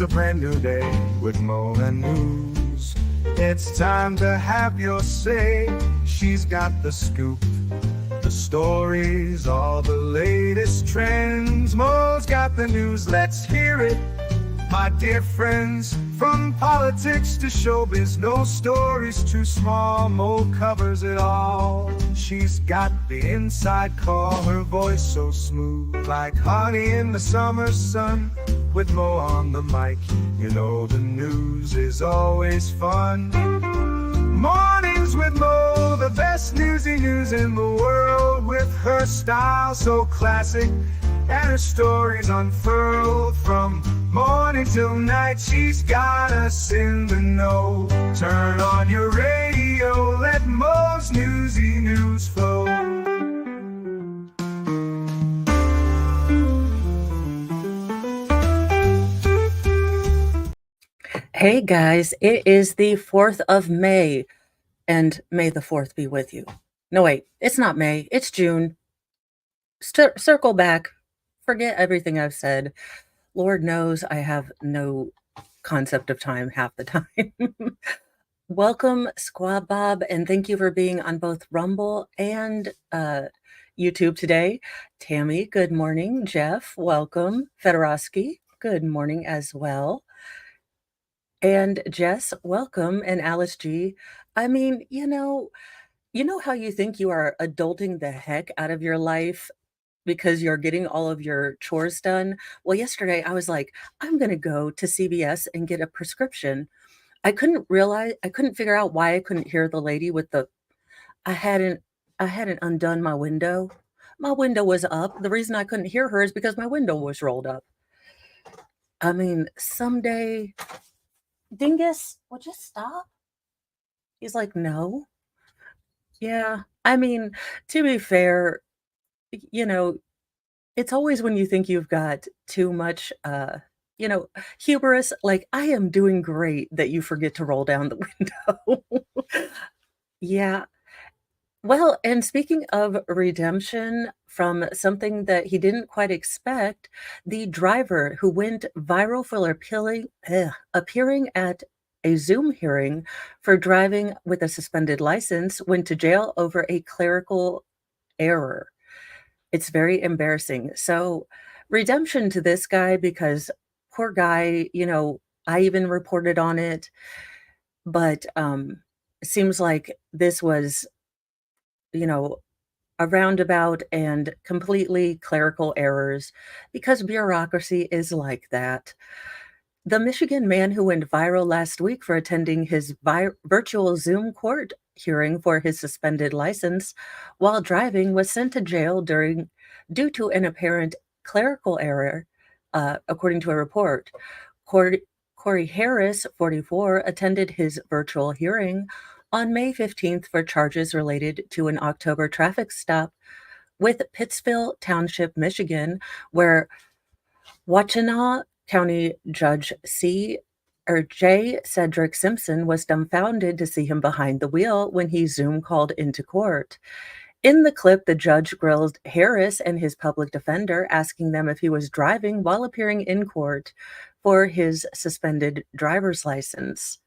It's a brand new day with Mo and News. It's time to have your say. She's got the scoop, the stories, all the latest trends. Mo's got the news, let's hear it. My dear friends, from politics to showbiz, no story's too small. Mo covers it all. She's got the inside call, her voice so smooth, like honey in the summer sun. With Mo on the mic, you know the news is always fun. Mornings with Mo, the best newsy news in the world. With her style so classic and her stories unfurled, from morning till night, she's got us in the know. Turn on your radio, let Mo's newsy news flow. Hey guys, it is the 4th of May, and may the 4th be with you. No, wait, it's not May, it's June. Circle back, forget everything I've said. Lord knows I have no concept of time half the time. Welcome, Squab Bob, and thank you for being on both Rumble and YouTube today. Tammy, good morning. Jeff, welcome. Fedorowski, good morning as well. And Jess, welcome. And Alice G. I mean, you know how you think you are adulting the heck out of your life because you're getting all of your chores done? Well, yesterday I was like, I'm going to go to CVS and get a prescription. I couldn't figure out why I couldn't hear the lady with I hadn't undone my window. My window was up. The reason I couldn't hear her is because my window was rolled up. I mean, someday, Dingus, would you stop? He's like, no. Yeah, I mean, to be fair, it's always when you think you've got too much, hubris, like, I am doing great, that you forget to roll down the window. Yeah. Well, and speaking of redemption from something that he didn't quite expect, the driver who went viral for appearing at a Zoom hearing for driving with a suspended license went to jail over a clerical error. It's very embarrassing. So, redemption to this guy, because poor guy, I even reported on it, but it seems like this was a roundabout and completely clerical errors, because bureaucracy is like that. The Michigan man who went viral last week for attending his virtual Zoom court hearing for his suspended license while driving was sent to jail due to an apparent clerical error, according to a report. Corey Harris, 44, attended his virtual hearing on May 15th for charges related to an October traffic stop with Pittsville Township, Michigan, where Washtenaw County Judge J. Cedric Simpson was dumbfounded to see him behind the wheel when he Zoom called into court. In the clip, the judge grilled Harris and his public defender, asking them if he was driving while appearing in court for his suspended driver's license.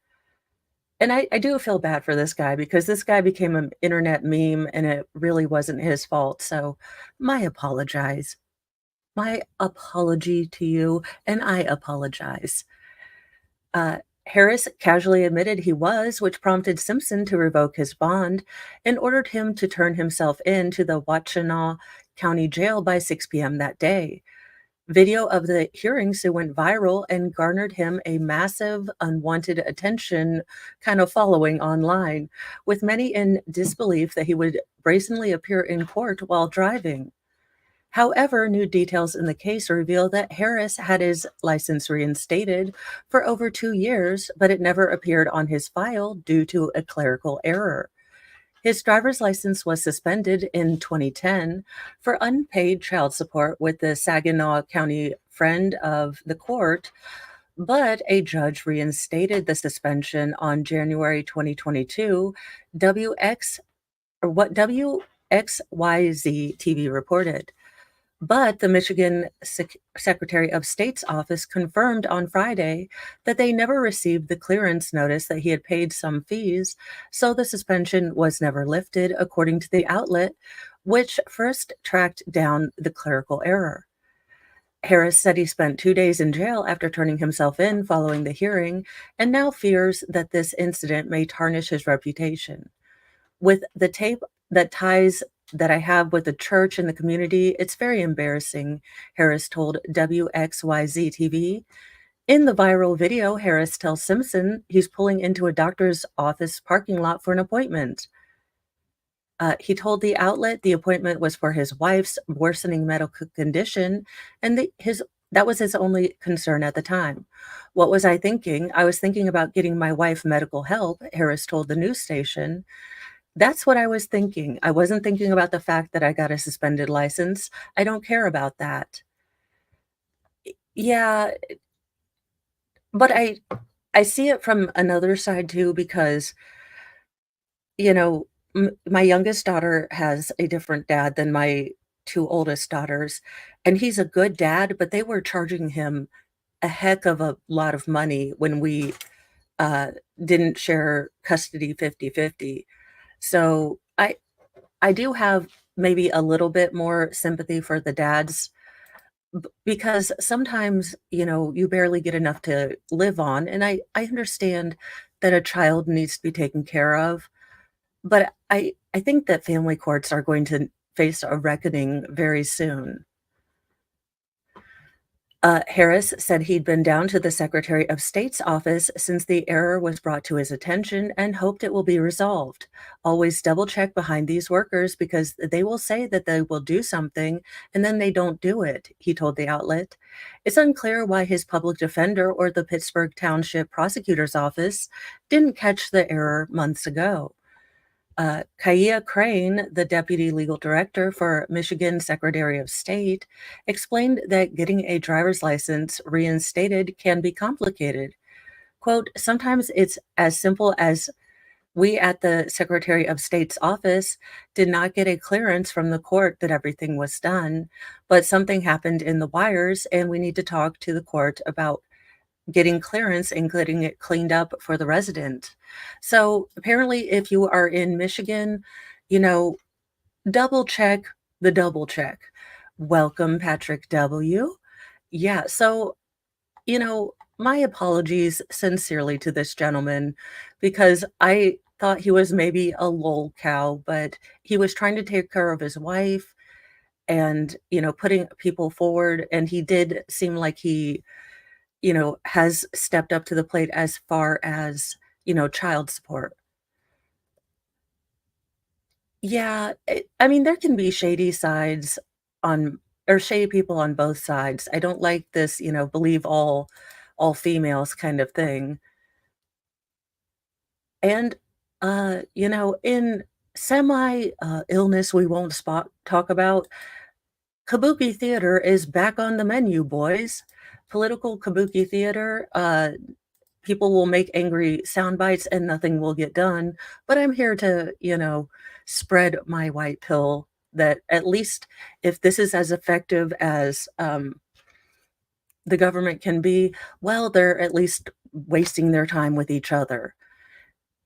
And I do feel bad for this guy, because this guy became an internet meme and it really wasn't his fault. So my apology to you, and I apologize. Harris casually admitted he was, which prompted Simpson to revoke his bond and ordered him to turn himself in to the Washtenaw County Jail by 6 p.m. that day. Video of the hearings went viral and garnered him a massive unwanted attention kind of following online, with many in disbelief that he would brazenly appear in court while driving. However, new details in the case reveal that Harris had his license reinstated for over 2 years, but it never appeared on his file due to a clerical error. His driver's license was suspended in 2010 for unpaid child support with the Saginaw County friend of the court, but a judge reinstated the suspension on January 2022, WXYZ TV reported. But the Michigan Secretary of State's office confirmed on Friday that they never received the clearance notice that he had paid some fees, so the suspension was never lifted, according to the outlet, which first tracked down the clerical error. Harris said he spent 2 days in jail after turning himself in following the hearing and now fears that this incident may tarnish his reputation. With the tape that ties that I have with the church and the community, it's very embarrassing, Harris told WXYZ TV. In the viral video, Harris tells Simpson he's pulling into a doctor's office parking lot for an appointment. He told the outlet the appointment was for his wife's worsening medical condition, and that was his only concern at the time. What was I thinking? I was thinking about getting my wife medical help, Harris told the news station. That's what I was thinking. I wasn't thinking about the fact that I got a suspended license. I don't care about that. Yeah, but I see it from another side too because, you know, my youngest daughter has a different dad than my 2 oldest daughters, and he's a good dad, but they were charging him a heck of a lot of money when we, uh, didn't share custody 50-50. So I do have maybe a little bit more sympathy for the dads because sometimes, you barely get enough to live on. And I understand that a child needs to be taken care of, but I think that family courts are going to face a reckoning very soon. Harris said he'd been down to the Secretary of State's office since the error was brought to his attention and hoped it will be resolved. Always double check behind these workers because they will say that they will do something and then they don't do it, he told the outlet. It's unclear why his public defender or the Pittsburgh Township Prosecutor's Office didn't catch the error months ago. Kaya Crane, the deputy legal director for Michigan Secretary of State, explained that getting a driver's license reinstated can be complicated. Quote, sometimes it's as simple as we at the Secretary of State's office did not get a clearance from the court that everything was done, but something happened in the wires and we need to talk to the court about getting clearance and getting it cleaned up for the resident. So apparently, if you are in Michigan, you know, double check the double check. Welcome, Patrick W. Yeah, so, my apologies sincerely to this gentleman because I thought he was maybe a lol cow, but he was trying to take care of his wife and, putting people forward. And he did seem like he has stepped up to the plate as far as, child support. Yeah, I mean, there can be shady sides on or shady people on both sides. I don't like this, believe all females kind of thing. And in semi illness we won't spot talk about, kabuki theater is back on the menu, boys. Political kabuki theater. People will make angry sound bites and nothing will get done. But I'm here to, spread my white pill that at least if this is as effective as the government can be, well, they're at least wasting their time with each other.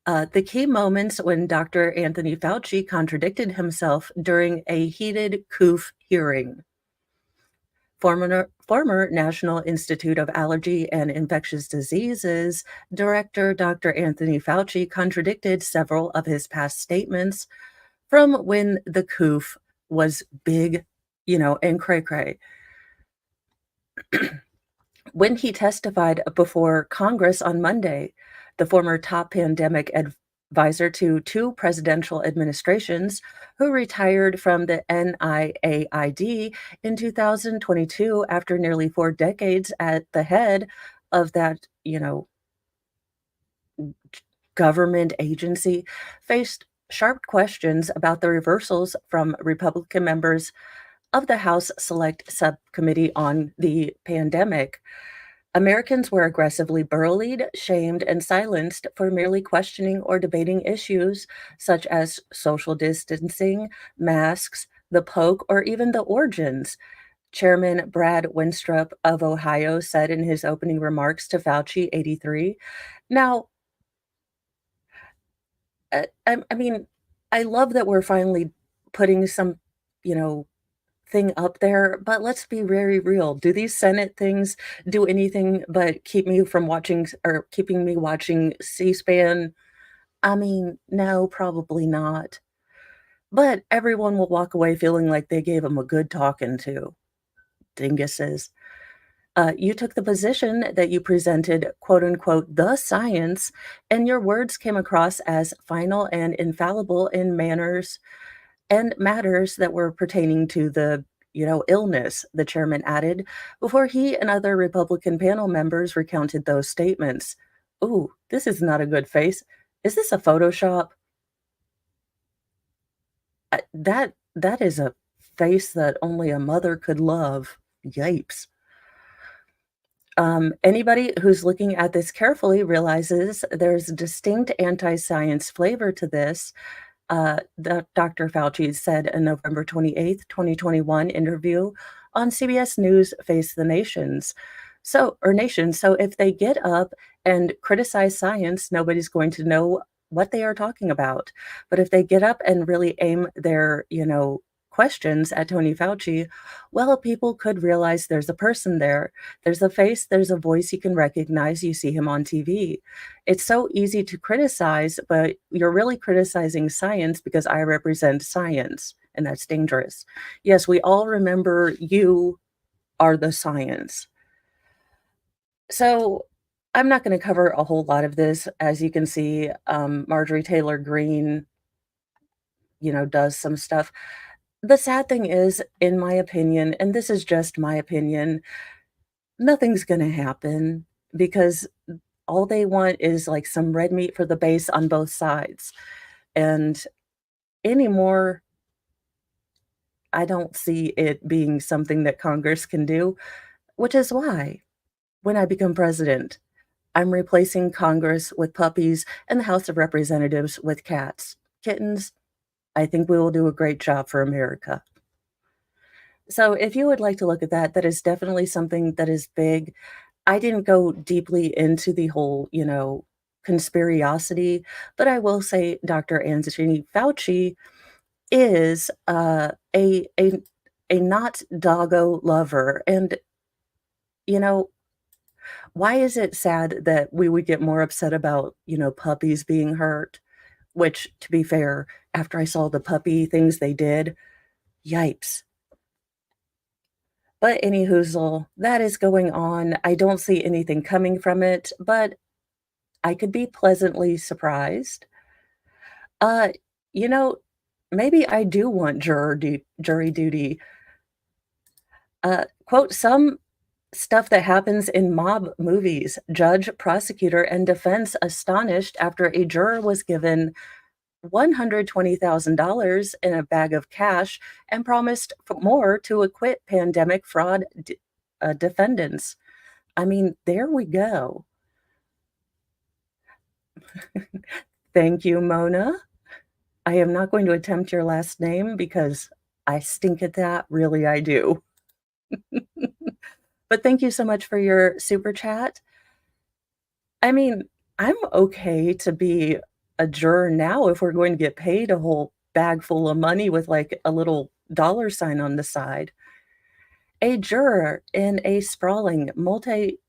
The key moments when Dr. Anthony Fauci contradicted himself during a heated COOF hearing. Former National Institute of Allergy and Infectious Diseases Director Dr. Anthony Fauci contradicted several of his past statements from when the COOF was big, and cray cray. When he testified before Congress on Monday, the former top pandemic advisor to two presidential administrations, who retired from the NIAID in 2022 after nearly 4 decades at the head of that, government agency, faced sharp questions about the reversals from Republican members of the House Select Subcommittee on the Pandemic. Americans were aggressively bullied, shamed, and silenced for merely questioning or debating issues such as social distancing, masks, the poke, or even the origins. Chairman Brad Winstrup of Ohio said in his opening remarks to Fauci, 83. Now, I mean, I love that we're finally putting some, you know, thing up there, but let's be very real. Do these Senate things do anything but keep me from watching or keeping me watching C-SPAN? I mean, no, probably not. But everyone will walk away feeling like they gave them a good talking to. Dinguses. You took the position that you presented, quote unquote, the science, and your words came across as final and infallible in manners and matters that were pertaining to the, illness, the chairman added, before he and other Republican panel members recounted those statements. Ooh, this is not a good face. Is this a Photoshop? That is a face that only a mother could love. Yipes. Anybody who's looking at this carefully realizes there's a distinct anti-science flavor to this, Dr. Fauci said in November 28th, 2021 interview on CBS News Face the Nations. Nation. So if they get up and criticize science, nobody's going to know what they are talking about. But if they get up and really aim their, questions at Tony Fauci, well, people could realize there's a person there. There's a face, there's a voice you can recognize. You see him on TV. It's so easy to criticize, but you're really criticizing science because I represent science, and that's dangerous. Yes, we all remember you are the science. So I'm not going to cover a whole lot of this. As you can see, Marjorie Taylor Greene, does some stuff. The sad thing is, in my opinion, and this is just my opinion, nothing's going to happen because all they want is like some red meat for the base on both sides. And anymore, I don't see it being something that Congress can do, which is why when I become president, I'm replacing Congress with puppies and the House of Representatives with cats. Kittens, I think we will do a great job for America. So if you would like to look at that, that is definitely something that is big. I didn't go deeply into the whole, conspiracy, but I will say Dr. Anthony Fauci is a not doggo lover. And, you know, why is it sad that we would get more upset about, puppies being hurt? Which, to be fair, after I saw the puppy things they did, yipes. But any hoozle, that is going on. I don't see anything coming from it, but I could be pleasantly surprised. Uh, you know, maybe I do want jury duty. Quote, some stuff that happens in mob movies. Judge, prosecutor, and defense astonished after a juror was given $120,000 in a bag of cash and promised more to acquit pandemic fraud defendants. I mean, there we go. Thank you, Mona. I am not going to attempt your last name because I stink at that. Really, I do. But thank you so much for your super chat. I mean, I'm okay to be a juror now if we're going to get paid a whole bag full of money with like a little dollar sign on the side. A juror in a sprawling multi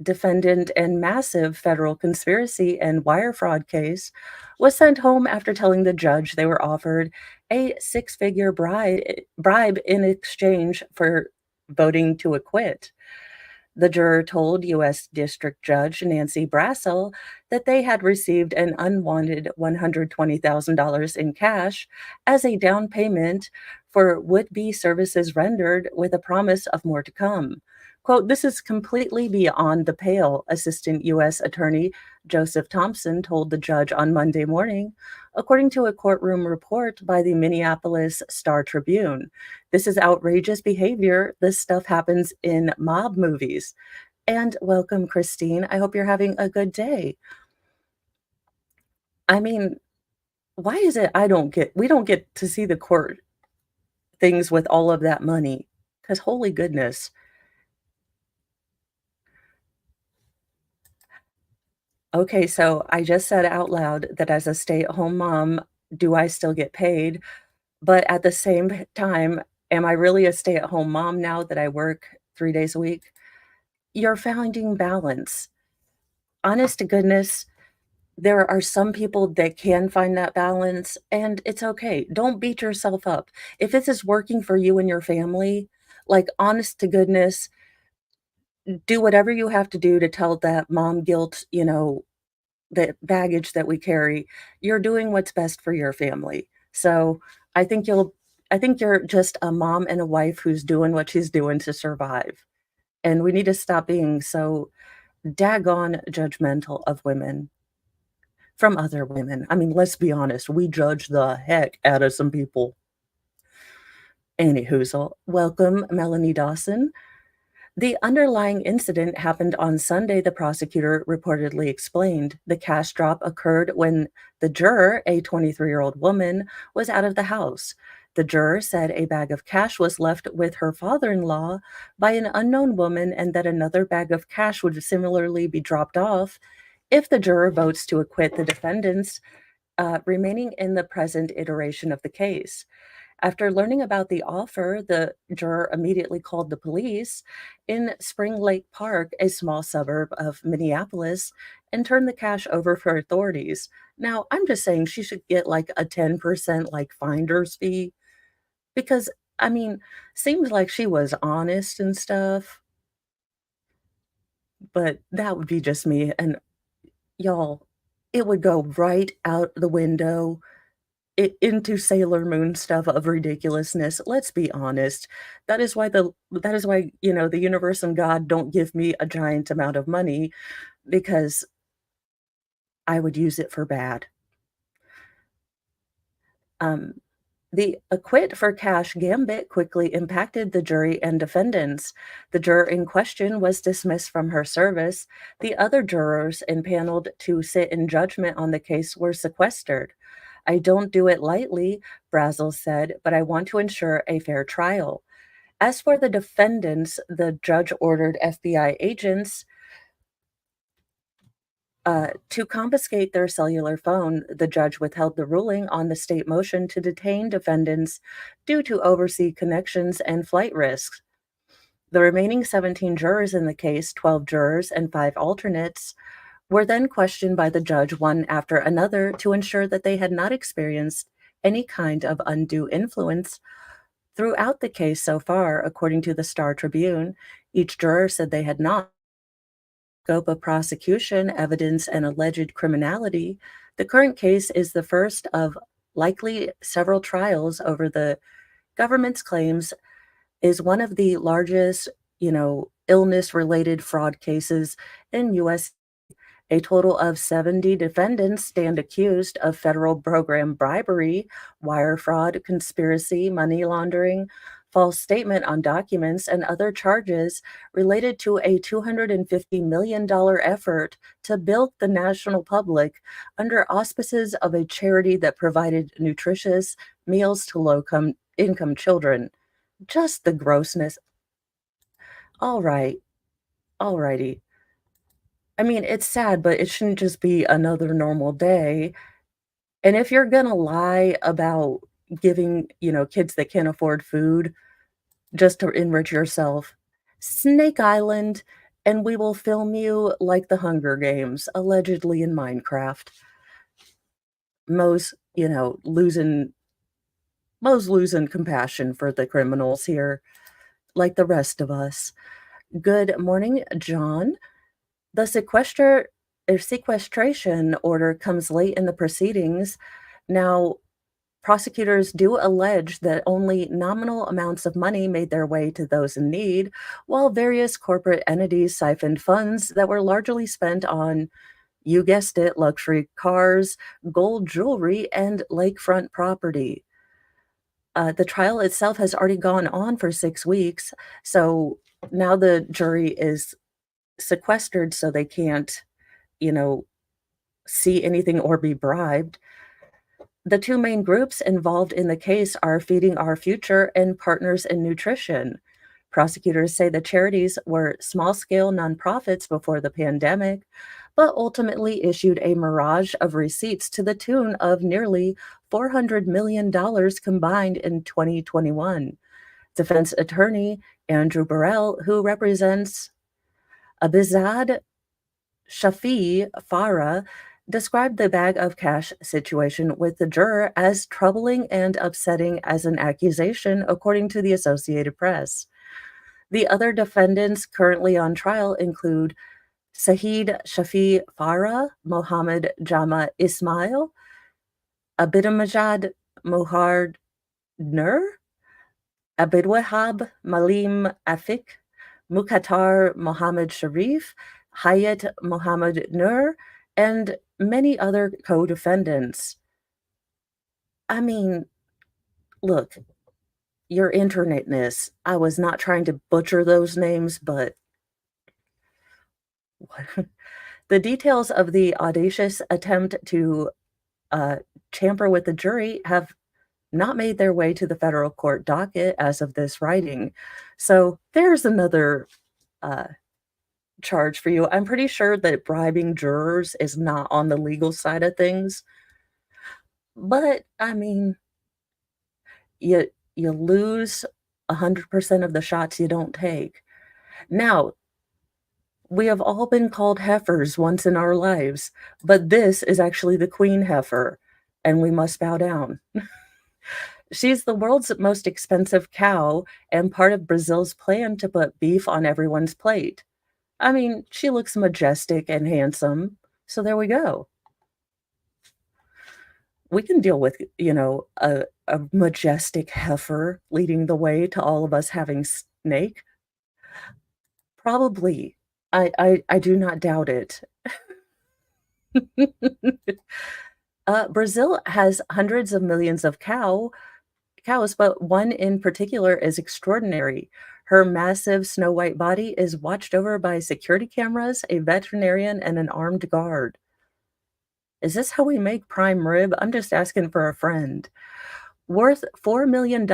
defendant and massive federal conspiracy and wire fraud case was sent home after telling the judge they were offered a six-figure bribe in exchange for voting to acquit. The juror told U.S. District Judge Nancy Brassel that they had received an unwanted $120,000 in cash as a down payment for would-be services rendered with a promise of more to come. Quote, this is completely beyond the pale, Assistant U.S. Attorney Joseph Thompson told the judge on Monday morning, according to a courtroom report by the Minneapolis Star-Tribune. This is outrageous behavior. This stuff happens in mob movies. And welcome, Christine. I hope you're having a good day. I mean, why is it we don't get to see the court things with all of that money? Because holy goodness. Okay, so I just said out loud that as a stay-at-home mom, do I still get paid? But at the same time, am I really a stay-at-home mom now that I work 3 days a week? You're finding balance. Honest to goodness, there are some people that can find that balance, and it's okay. Don't beat yourself up. If this is working for you and your family, like, honest to goodness, do whatever you have to do to tell that mom guilt, the baggage that we carry. You're doing what's best for your family. So, I think you'll I think you're just a mom and a wife who's doing what she's doing to survive, and we need to stop being so daggone judgmental of women from other women. I mean, let's be honest, we judge the heck out of some people. Anyhoozle, welcome, Melanie Dawson. The underlying incident happened on Sunday, the prosecutor reportedly explained. The cash drop occurred when the juror, a 23-year-old woman, was out of the house. The juror said a bag of cash was left with her father-in-law by an unknown woman and that another bag of cash would similarly be dropped off if the juror votes to acquit the defendants remaining in the present iteration of the case. After learning about the offer, the juror immediately called the police in Spring Lake Park, a small suburb of Minneapolis, and turned the cash over for authorities. Now, I'm just saying she should get like a 10% like finder's fee because I mean, seems like she was honest and stuff, but that would be just me. And y'all, it would go right out the window into Sailor Moon stuff of ridiculousness. Let's be honest. That is why, the universe and God don't give me a giant amount of money because I would use it for bad. Um, the acquit for cash gambit quickly impacted the jury and defendants. The juror in question was dismissed from her service. The other jurors impaneled to sit in judgment on the case were sequestered. I don't do it lightly, Brazel said, but I want to ensure a fair trial. As for the defendants, the judge ordered FBI agents to confiscate their cellular phone. The judge withheld the ruling on the state motion to detain defendants due to overseas connections and flight risks. The remaining 17 jurors in the case, 12 jurors and 5 alternates, were then questioned by the judge one after another to ensure that they had not experienced any kind of undue influence throughout the case so far, according to the Star Tribune. Each juror said they had not. Scope of prosecution, evidence, and alleged criminality. The current case is the first of likely several trials over the government's claims is one of the largest, illness-related fraud cases in U.S. A total of 70 defendants stand accused of federal program bribery, wire fraud, conspiracy, money laundering, false statement on documents, and other charges related to a $250 million effort to bilk the national public under auspices of a charity that provided nutritious meals to low income children. Just the grossness. All right, all righty. I mean, it's sad, but it shouldn't just be another normal day. And if you're gonna lie about giving, kids that can't afford food just to enrich yourself, Snake Island, and we will film you like the Hunger Games, allegedly in Minecraft. Mo's, losing compassion for the criminals here, like the rest of us. Good morning, John. The sequestration order comes late in the proceedings. Now, prosecutors do allege that only nominal amounts of money made their way to those in need, while various corporate entities siphoned funds that were largely spent on, you guessed it, luxury cars, gold jewelry, and lakefront property. The trial itself has already gone on for 6 weeks, so now the jury is sequestered so they can't, you know, see anything or be bribed. The two main groups involved in the case are Feeding Our Future and Partners in Nutrition. Prosecutors say the charities were small scale nonprofits before the pandemic, but ultimately issued a mirage of receipts to the tune of nearly $400 million combined in 2021. Defense attorney Andrew Burrell, who represents Abizad Shafi Farah, described the bag of cash situation with the juror as troubling and upsetting as an accusation, according to the Associated Press. The other defendants currently on trial include Saeed Shafi Farah, Mohammed Jama Ismail, Abidamajad Mohard Nur, Abidwahab Malim Afik, Mukhtar Mohammed Sharif, Hayat Mohammed Nur, and many other co-defendants. I mean, look, your internetness. I was not trying to butcher those names, but the details of the audacious attempt to uh, tamper with the jury have not made their way to the federal court docket as of this writing. So there's another uh, charge for you. I'm pretty sure that bribing jurors is not on the legal side of things, but I mean, you lose 100% of the shots you don't take. Now, we have all been called heifers once in our lives, but this is actually the queen heifer, and we must bow down. She's the world's most expensive cow and part of Brazil's plan to put beef on everyone's plate. I mean, she looks majestic and handsome, so there we go. We can deal with, a majestic heifer leading the way to all of us having snake. Probably. I do not doubt it. Brazil has hundreds of millions of cows, but one in particular is extraordinary. Her massive snow white body is watched over by security cameras, a veterinarian, and an armed guard. Is this how we make prime rib? I'm just asking for a friend. Worth $4 million,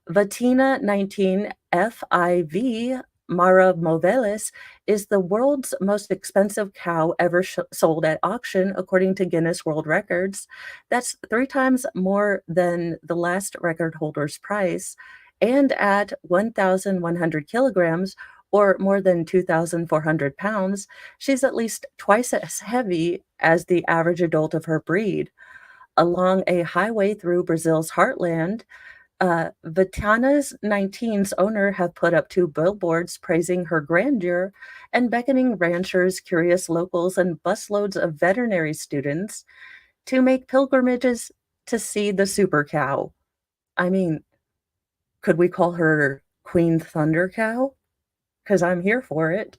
Vatina 19 FIV Mara Movelis is the world's most expensive cow ever sold at auction, according to Guinness World Records. That's 3 times more than the last record holder's price. And at 1,100 kilograms, or more than 2,400 pounds, she's at least twice as heavy as the average adult of her breed. Along a highway through Brazil's heartland, Vitana's 19's owner have put up 2 billboards praising her grandeur and beckoning ranchers, curious locals, and busloads of veterinary students to make pilgrimages to see the super cow. I mean, could we call her Queen Thunder Cow? Because I'm here for it.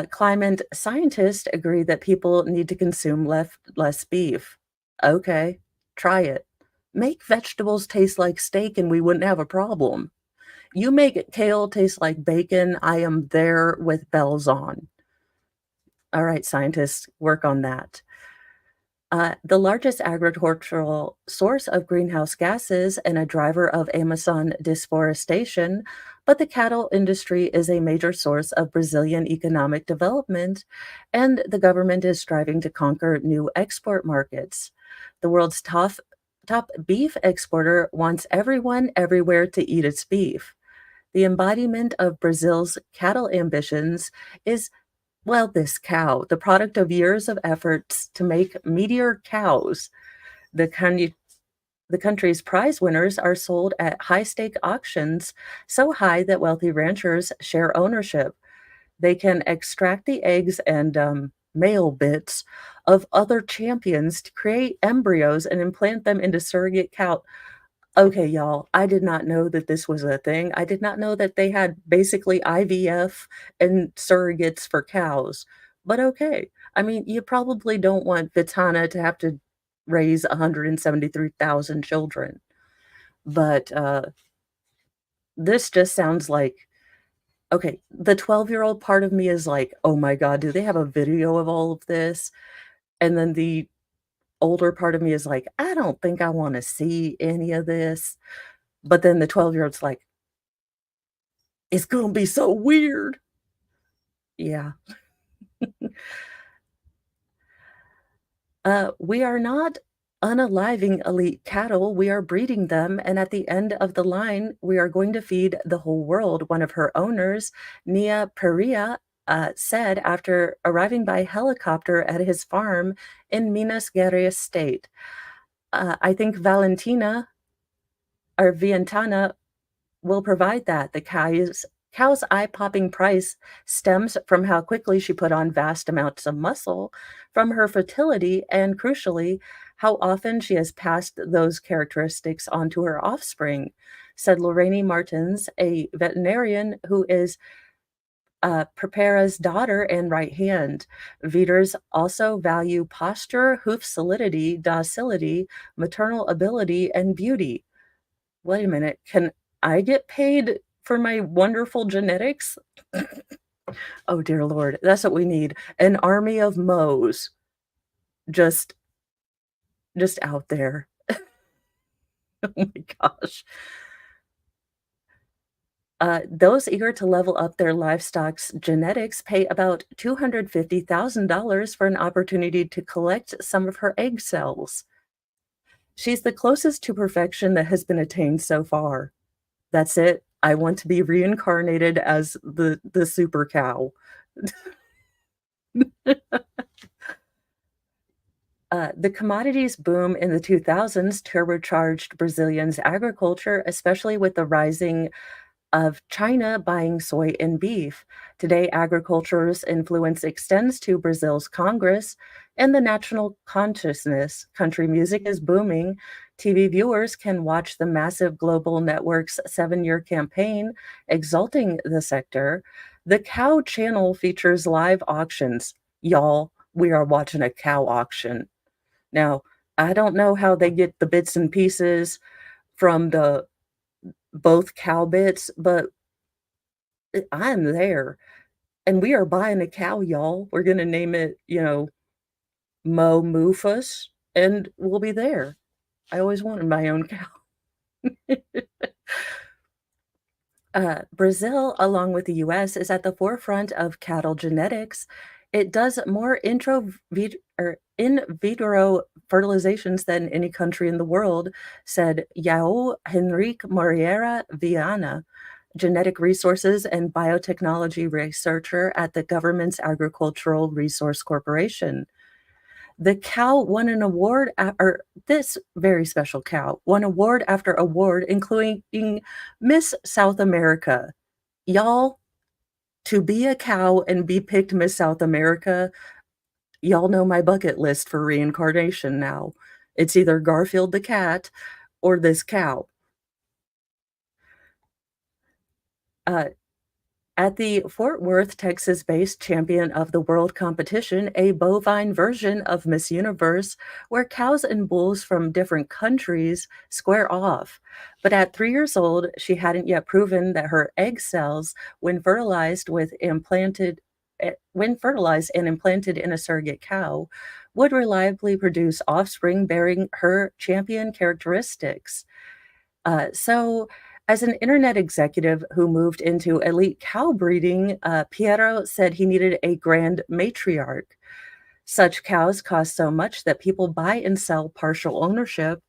Climate scientists agree that people need to consume less beef. Okay, try it. Make vegetables taste like steak and we wouldn't have a problem. You make kale taste like bacon, I am there with bells on. All right, scientists, work on that. The largest agricultural source of greenhouse gases and a driver of Amazon deforestation, but the cattle industry is a major source of Brazilian economic development, and the government is striving to conquer new export markets. The world's top beef exporter wants everyone everywhere to eat its beef. The embodiment of Brazil's cattle ambitions is, well, this cow, the product of years of efforts to make meteor cows. The, the country's prize winners are sold at high stake auctions, so high that wealthy ranchers share ownership. They can extract the eggs and male bits of other champions to create embryos and implant them into surrogate cow. Okay, y'all, I did not know that this was a thing. I did not know that they had basically IVF and surrogates for cows. But okay. I mean, you probably don't want Vitana to have to raise 173,000 children. But this just sounds like, okay, the 12-year-old part of me is like, oh my God, do they have a video of all of this? And then the older part of me is like, I don't think I want to see any of this. But then the 12-year-old's like, It's gonna be so weird. Yeah. We are not unaliving elite cattle, we are breeding them, and at the end of the line, we are going to feed the whole world, one of her owners, Nia Perea, said after arriving by helicopter at his farm in Minas Gerais state. I think Valentina or Vientana will provide that. The cow's eye-popping price stems from how quickly she put on vast amounts of muscle, from her fertility, and crucially, how often she has passed those characteristics on to her offspring, said Lorraine Martins, a veterinarian who is Prepara's daughter and right hand. Feeders also value posture, hoof solidity, docility, maternal ability, and beauty. Wait a minute, can I get paid for my wonderful genetics? Oh, dear lord, that's what we need, an army of Moes just just out there. Oh my gosh. Those eager to level up their livestock's genetics pay about $250,000 for an opportunity to collect some of her egg cells. She's the closest to perfection that has been attained so far. That's it. I want to be reincarnated as the super cow. The commodities boom in the 2000s turbocharged Brazilians' agriculture, especially with the rising of China buying soy and beef. Today, agriculture's influence extends to Brazil's Congress and the national consciousness. Country music is booming. TV viewers can watch the massive global network's 7-year campaign exalting the sector. The Cow Channel features live auctions. Y'all, we are watching a cow auction. Now, I don't know how they get the bits and pieces from the both cow bits, but I'm there, and we are buying a cow, y'all. We're gonna name it, Mo Moofus, and we'll be there. I always wanted my own cow. Brazil, along with the US, is at the forefront of cattle genetics. It does more in vitro fertilizations than any country in the world, said Yao Henrique Moreira Viana, genetic resources and biotechnology researcher at the government's Agricultural Resource Corporation. The cow won an award, or this very special cow won award after award, including Miss South America. Y'all, to be a cow and be picked Miss South America, y'all know my bucket list for reincarnation now. It's either Garfield the cat or this cow. Uh, At the Fort Worth, Texas-based Champion of the World competition, a bovine version of Miss Universe, where cows and bulls from different countries square off. But at 3 years old, she hadn't yet proven that her egg cells, when fertilized and implanted in a surrogate cow, would reliably produce offspring bearing her champion characteristics. So, as an internet executive who moved into elite cow breeding, Piero said he needed a grand matriarch. Such cows cost so much that people buy and sell partial ownership,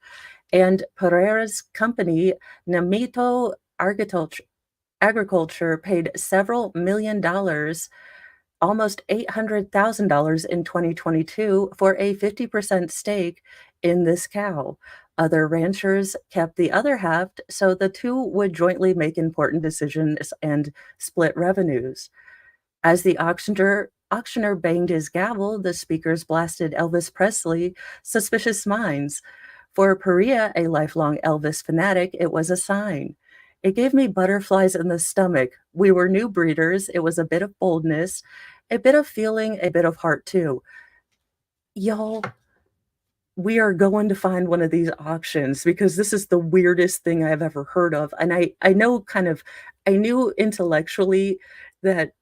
and Pereira's company, Namito Agriculture, paid several $1 million, almost $800,000 in 2022 for a 50% stake in this cow. Other ranchers kept the other half, so the two would jointly make important decisions and split revenues. As the auctioneer banged his gavel, the speakers blasted Elvis Presley, Suspicious Minds. For Perea, a lifelong Elvis fanatic, it was a sign. It gave me butterflies in the stomach. We were new breeders. It was a bit of boldness, a bit of feeling, a bit of heart, too. Y'all, we are going to find one of these auctions because this is the weirdest thing I've ever heard of. And I know I knew intellectually that,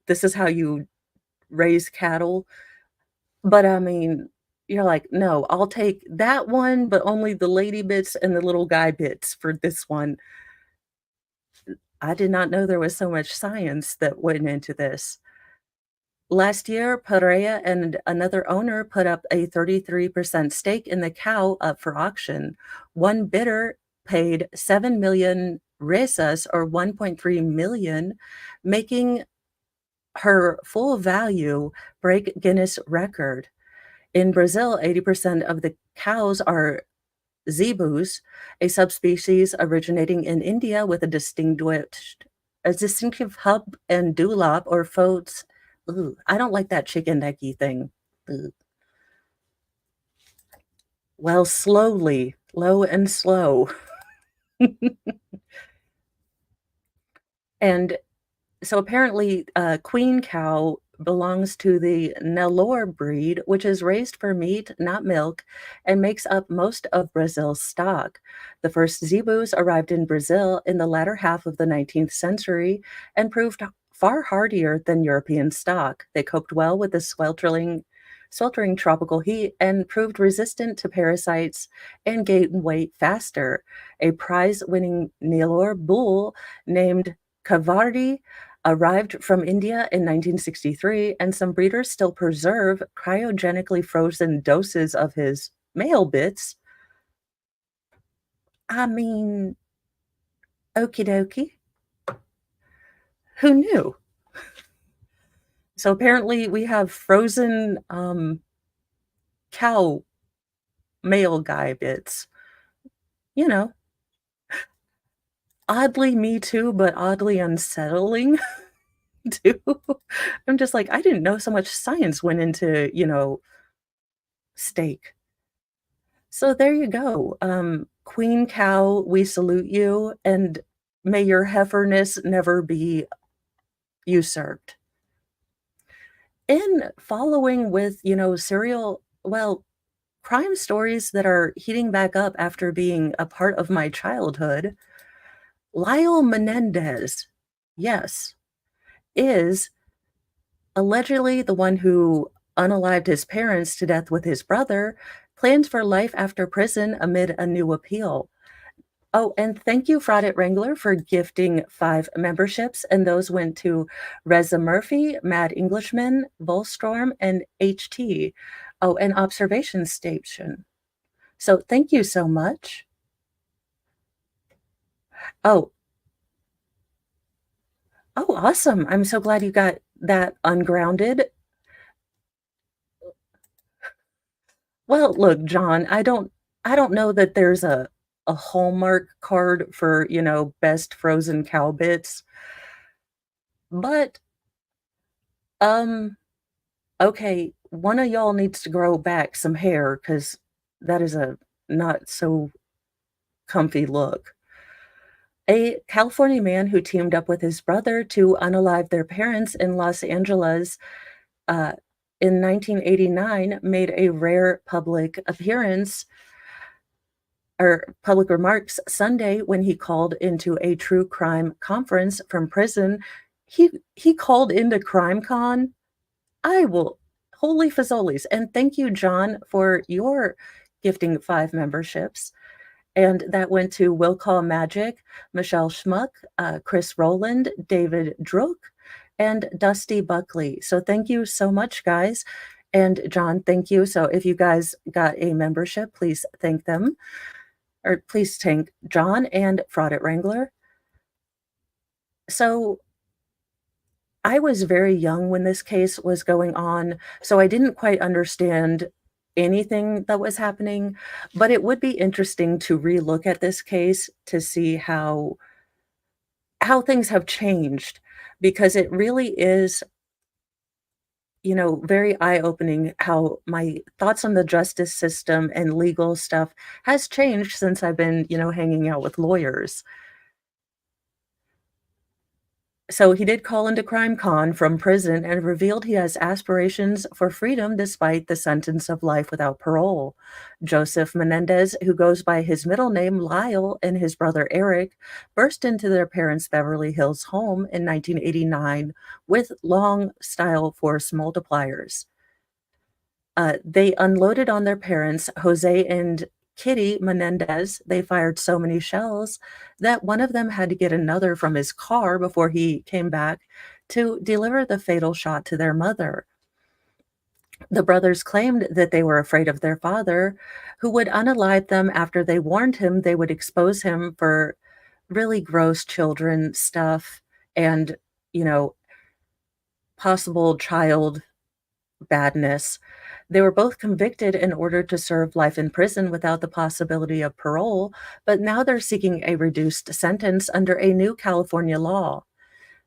this is how you raise cattle, but I mean, you're like, no, I'll take that one, but only the lady bits and the little guy bits for this one. I did not know there was so much science that went into this. Last year, Perea and another owner put up a 33% stake in the cow up for auction. One bidder paid 7 million rezas or 1.3 million, making her full value break Guinness record. In Brazil, 80% of the cows are zebus, a subspecies originating in India with a distinctive hub and dewlap or foats. Ooh, I don't like that chicken necky thing. Ugh. Well, slowly, low and slow. And so apparently, queen cow belongs to the Nelore breed, which is raised for meat, not milk, and makes up most of Brazil's stock. The first zebus arrived in Brazil in the latter half of the 19th century and proved far hardier than European stock. They coped well with the sweltering tropical heat and proved resistant to parasites and gained weight faster. A prize-winning Nelore bull named Kavardi arrived from India in 1963, and some breeders still preserve cryogenically frozen doses of his male bits. I mean, okie dokie. Who knew? So apparently we have frozen cow male guy bits. You know, oddly me too, but oddly unsettling too. I'm just like, I didn't know so much science went into, steak. So there you go. Queen cow, we salute you, and may your heiferness never be usurped. In following with, crime stories that are heating back up after being a part of my childhood, Lyle Menendez, yes, is allegedly the one who unalived his parents to death with his brother, plans for life after prison amid a new appeal. Oh, and thank you, Fraudit Wrangler, for gifting 5 memberships, and those went to Reza Murphy, Mad Englishman, Volstorm, and HT. Oh, and Observation Station. So thank you so much. Oh, oh, awesome. I'm so glad you got that ungrounded. Well, look, John, I don't know that there's a Hallmark card for, best frozen cow bits, but, um, okay, one of y'all needs to grow back some hair because that is a not so comfy look. A California man who teamed up with his brother to unalive their parents in Los Angeles, uh, in 1989 made a rare public appearance or public remarks Sunday when he called into a true crime conference from prison. He called into CrimeCon. I will holy fazolies, and thank you, John, for your gifting 5 memberships, and that went to Will Call Magic, Michelle Schmuck, Chris Rowland, David Drook, and Dusty Buckley. So thank you so much, guys, and John, thank you. So if you guys got a membership, please thank them, or please thank John and Fraudit Wrangler. So I was very young when this case was going on, so I didn't quite understand anything that was happening, but it would be interesting to relook at this case to see how things have changed because it really is, very eye-opening how my thoughts on the justice system and legal stuff has changed since I've been, hanging out with lawyers. So he did call into CrimeCon from prison and revealed he has aspirations for freedom despite the sentence of life without parole. Joseph Menendez, who goes by his middle name Lyle, and his brother Eric burst into their parents' Beverly Hills home in 1989 with long style force multipliers. They unloaded on their parents, Jose and Kitty Menendez, they fired so many shells that one of them had to get another from his car before he came back to deliver the fatal shot to their mother. The brothers claimed that they were afraid of their father, who would unalive them after they warned him they would expose him for really gross children stuff and, you know, possible child badness. They were both convicted and ordered to serve life in prison without the possibility of parole, but now they're seeking a reduced sentence under a new California law.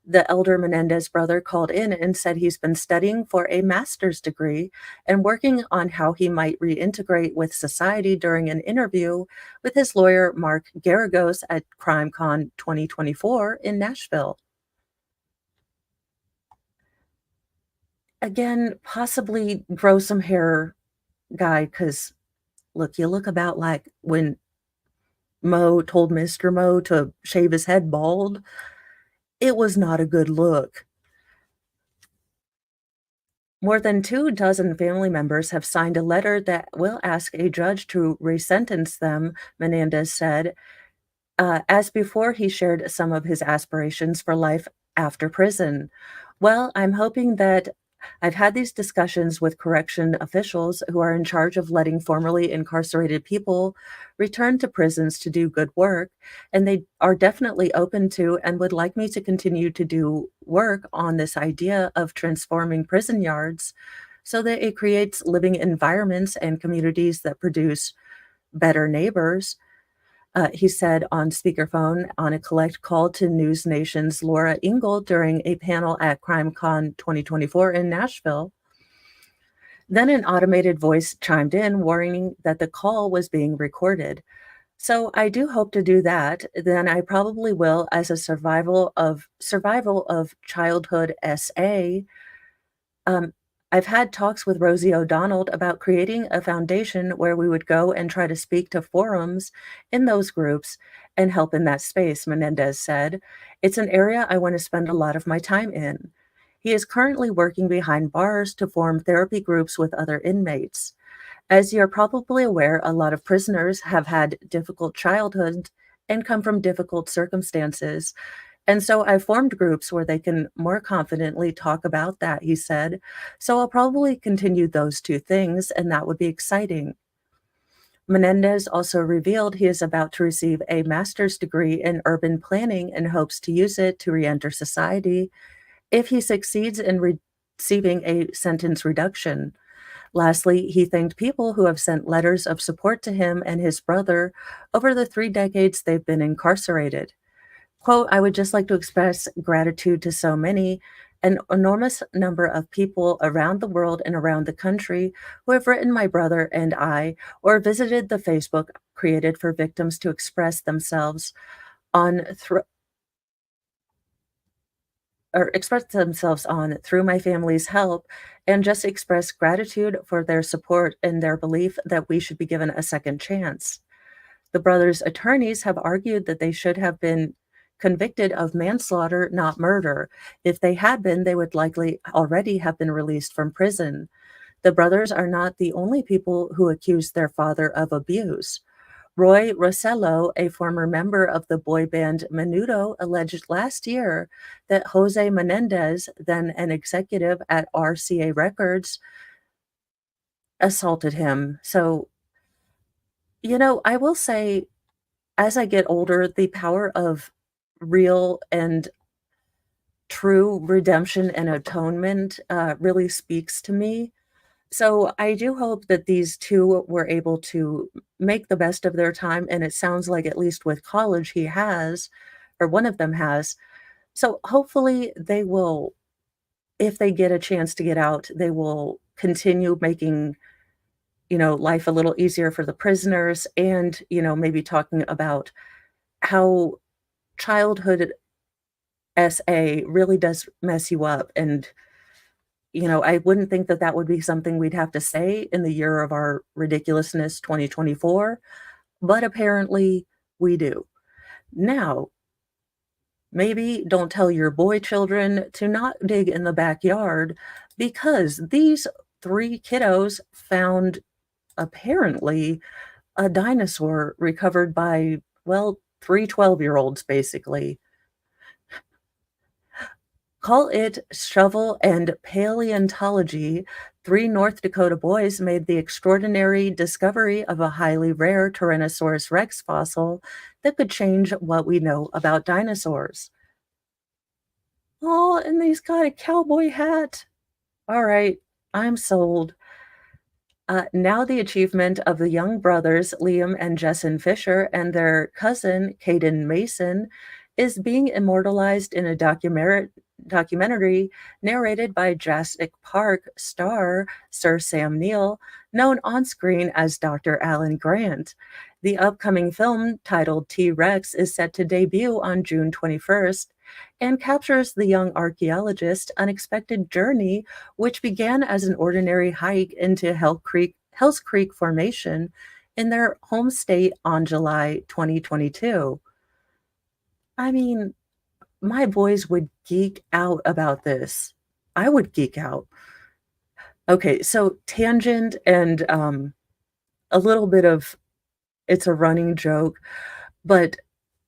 The elder Menendez brother called in and said he's been studying for a master's degree and working on how he might reintegrate with society during an interview with his lawyer Mark Garagos at CrimeCon 2024 in Nashville. Again, possibly grow some hair, guy, because look, you look about like when Mo told Mr. Mo to shave his head bald. It was not a good look. More than 2 dozen family members have signed a letter that will ask a judge to resentence them, Menendez said. As before, he shared some of his aspirations for life after prison. Well, I'm hoping that I've had these discussions with correction officials who are in charge of letting formerly incarcerated people return to prisons to do good work, and they are definitely open to and would like me to continue to do work on this idea of transforming prison yards so that it creates living environments and communities that produce better neighbors. He said on speakerphone on a collect call to News Nation's Laura Ingle during a panel at CrimeCon 2024 in Nashville. Then an automated voice chimed in, warning that the call was being recorded. So I do hope to do that. Then I probably will as a survival of childhood SA. Um, I've had talks with Rosie O'Donnell about creating a foundation where we would go and try to speak to forums in those groups and help in that space, Menendez said. It's an area I want to spend a lot of my time in. He is currently working behind bars to form therapy groups with other inmates. As you're probably aware, a lot of prisoners have had difficult childhoods and come from difficult circumstances. And so I formed groups where they can more confidently talk about that, he said. So I'll probably continue those two things, and that would be exciting. Menendez also revealed he is about to receive a master's degree in urban planning and hopes to use it to reenter society if he succeeds in receiving a sentence reduction. Lastly, he thanked people who have sent letters of support to him and his brother over the 3 decades they've been incarcerated. Quote, I would just like to express gratitude to so many, an enormous number of people around the world and around the country who have written my brother and I or visited the Facebook created for victims to express themselves on through my family's help and just express gratitude for their support and their belief that we should be given a second chance. The brothers' attorneys have argued that they should have been convicted of manslaughter, not murder. If they had been, they would likely already have been released from prison. The brothers are not the only people who accused their father of abuse. Roy Rossello, a former member of the boy band Menudo, alleged last year that Jose Menendez, then an executive at RCA Records, assaulted him. So, I will say, as I get older, the power of real and true redemption and atonement really speaks to me. So I do hope that these two were able to make the best of their time. And it sounds like, at least with college, he has, or one of them has. So hopefully they will, if they get a chance to get out, they will continue making, life a little easier for the prisoners and, maybe talking about how childhood SA really does mess you up. And, I wouldn't think that that would be something we'd have to say in the year of our ridiculousness, 2024, but apparently we do. Now, maybe don't tell your boy children to not dig in the backyard because these 3 kiddos found apparently a dinosaur recovered by, well, 3 12-year-olds, basically. Call it shovel and paleontology. Three North Dakota boys made the extraordinary discovery of a highly rare Tyrannosaurus rex fossil that could change what we know about dinosaurs. Oh, and he's got a cowboy hat. All right, I'm sold. Now the achievement of the young brothers, Liam and Jessen Fisher, and their cousin, Caden Mason, is being immortalized in a documentary narrated by Jurassic Park star Sir Sam Neill, known on screen as Dr. Alan Grant. The upcoming film, titled T-Rex, is set to debut on June 21st and captures the young archaeologist's unexpected journey, which began as an ordinary hike into Hell's Creek Formation in their home state on July 2022. I mean, my boys would geek out about this. I would geek out. Okay, so tangent and a little bit of it's a running joke, but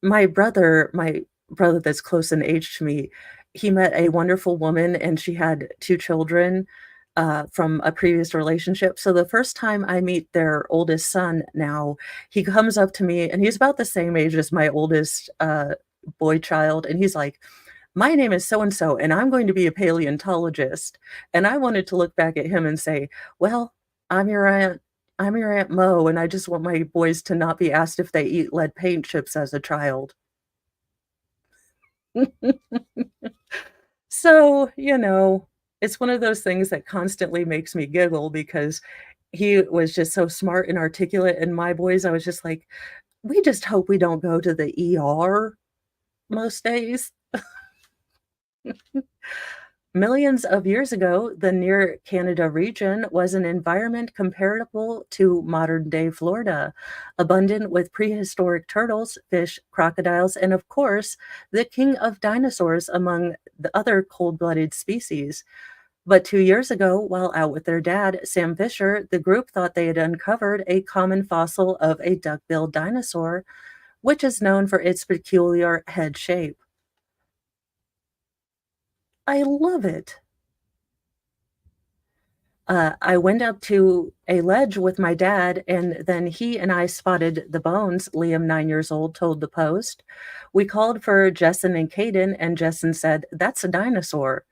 my brother that's close in age to me, he met a wonderful woman and she had 2 children, from a previous relationship. So the first time I meet their oldest son now, he comes up to me and he's about the same age as my oldest, boy child, and he's like, "My name is so and so, and I'm going to be a paleontologist." And I wanted to look back at him and say, "Well, I'm your aunt I'm your Aunt Mo, and I just want my boys to not be asked if they eat lead paint chips as a child." So, it's one of those things that constantly makes me giggle because he was just so smart and articulate, and my boys, I was just like, "We just hope we don't go to the ER most days." Millions of years ago, the near Canada region was an environment comparable to modern day Florida, abundant with prehistoric turtles, fish, crocodiles, and of course, the king of dinosaurs among the other cold blooded species. But 2 years ago, while out with their dad, Sam Fisher, the group thought they had uncovered a common fossil of a duck billed dinosaur, which is known for its peculiar head shape. I love it. I went up to a ledge with my dad, and then he and I spotted the bones, Liam, 9 years old, told the Post. We called for Jessen and Caden, and Jessen said, "That's a dinosaur."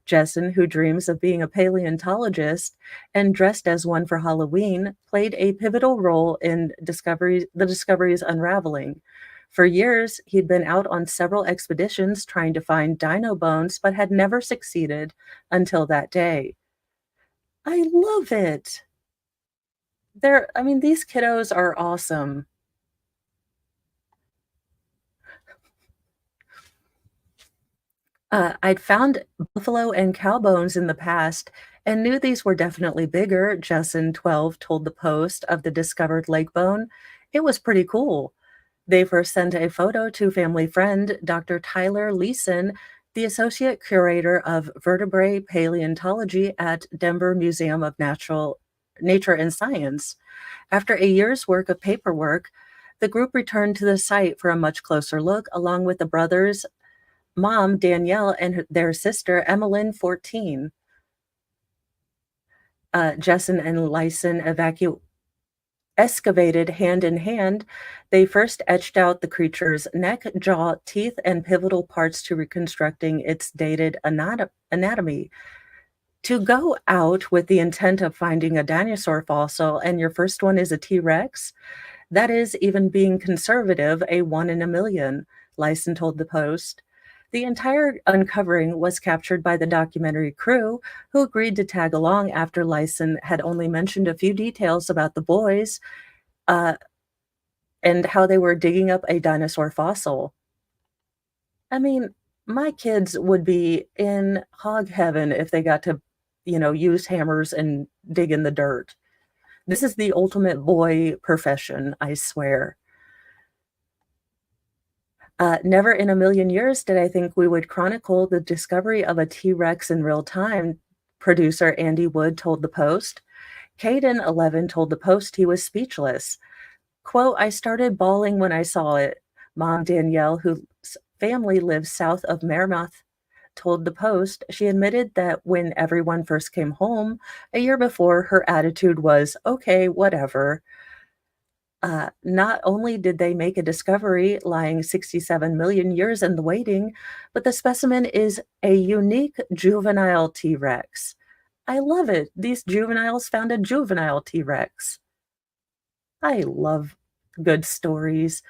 Jessen, who dreams of being a paleontologist and dressed as one for Halloween, played a pivotal role in the discovery's unraveling. For years, he'd been out on several expeditions trying to find dino bones, but had never succeeded until that day. I love it. I mean, these kiddos are awesome. I'd found buffalo and cow bones in the past and knew these were definitely bigger, Justin, 12, told the Post of the discovered leg bone. It was pretty cool. They first sent a photo to family friend Dr. Tyler Leeson, the associate curator of vertebrate paleontology at Denver Museum of Nature and Science. After a year's work of paperwork, the group returned to the site for a much closer look, along with the brothers' mom, Danielle, and their sister, Emmeline, 14. Jessen and Lyson excavated hand in hand. They first etched out the creature's neck, jaw, teeth, and pivotal parts to reconstructing its dated anatomy. To go out with the intent of finding a dinosaur fossil and your first one is a T-Rex, that is, even being conservative, a one in a million, Lyson told the Post. The entire uncovering was captured by the documentary crew, who agreed to tag along after Lyson had only mentioned a few details about the boys uh, and how they were digging up a dinosaur fossil. I mean, my kids would be in hog heaven if they got to, use hammers and dig in the dirt. This is the ultimate boy profession, I swear. Never in a million years did I think we would chronicle the discovery of a T-Rex in real time, producer Andy Wood told the Post. Caden, 11, told the Post he was speechless. Quote, I started bawling when I saw it. Mom Danielle, whose family lives south of Merrimack, told the Post she admitted that when everyone first came home a year before, her attitude was, okay, whatever. Not only did they make a discovery lying 67 million years in the waiting, but the specimen is a unique juvenile T Rex. I love it. These juveniles found a juvenile T Rex. I love good stories.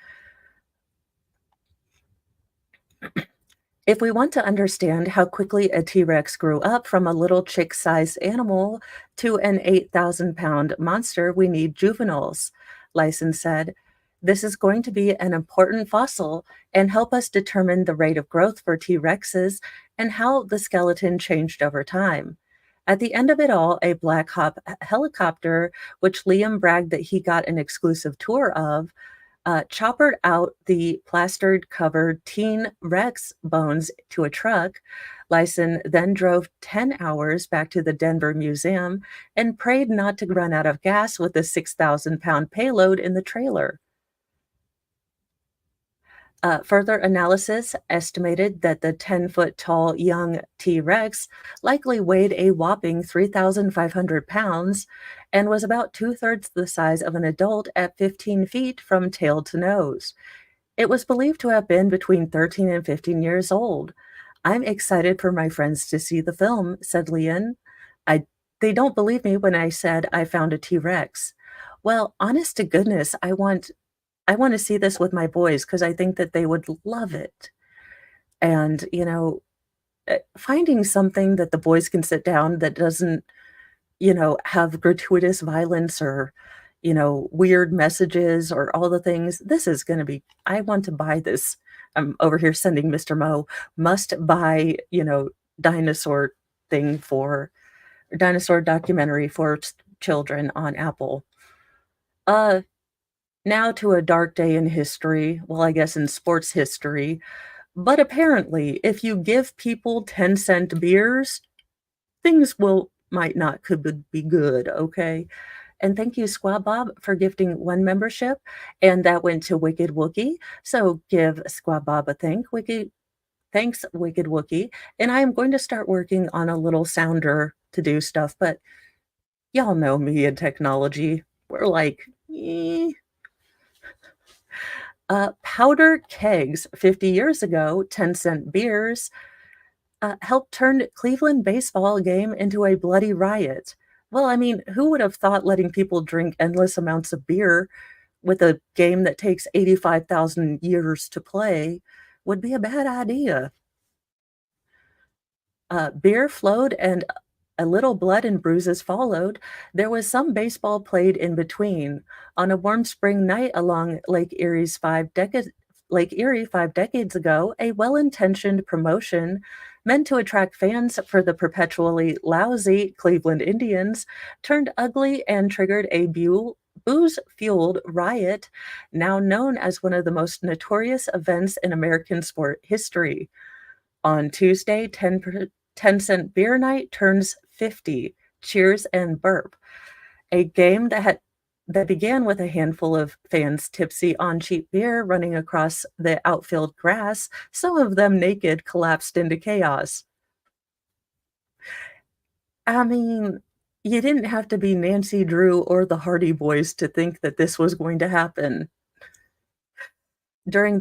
If we want to understand how quickly a T Rex grew up from a little chick sized animal to an 8,000-pound monster, we need juveniles, Lyson said. This is going to be an important fossil and help us determine the rate of growth for T Rexes and how the skeleton changed over time. At the end of it all, a Black Hawk helicopter, which Liam bragged that he got an exclusive tour of, choppered out the plastered covered teen Rex bones to a truck. Lyson then drove 10 hours back to the Denver Museum and prayed not to run out of gas with the 6,000-pound payload in the trailer. Further analysis estimated that the 10-foot tall young T Rex likely weighed a whopping 3,500 pounds and was about two-thirds the size of an adult at 15 feet from tail to nose. It was believed to have been between 13 and 15 years old. I'm excited for my friends to see the film, said Leon. They don't believe me when I said I found a T Rex. Well, honest to goodness, I want to see this with my boys because I think that they would love it. And, finding something that the boys can sit down that doesn't, have gratuitous violence or, weird messages or all the things. This is going to be, I want to buy this. I'm over here sending Mr. Mo must buy, dinosaur thing for dinosaur documentary for children on Apple. Now to a dark day in history, well, I guess in sports history. But apparently, if you give people 10-cent beers, things might not could be good, okay? And thank you, Squab Bob, for gifting one membership, and that went to Wicked Wookie. So give Squab Bob a thanks, Wicked Wookie. And I am going to start working on a little sounder to do stuff, but y'all know me and technology. We're like, eh. Powder kegs 50 years ago, 10-cent beers, helped turn Cleveland baseball game into a bloody riot. Well, I mean, who would have thought letting people drink endless amounts of beer with a game that takes 85,000 years to play would be a bad idea? Beer flowed and a little blood and bruises followed. There was some baseball played in between. On a warm spring night along Lake Erie 5 decades ago, a well-intentioned promotion meant to attract fans for the perpetually lousy Cleveland Indians turned ugly and triggered a booze-fueled riot, now known as one of the most notorious events in American sport history. On Tuesday, 10-cent beer night turns 50. Cheers and burp. A game that began with a handful of fans tipsy on cheap beer running across the outfield grass, some of them naked, collapsed into chaos. I mean, you didn't have to be Nancy Drew or the Hardy Boys to think that this was going to happen. During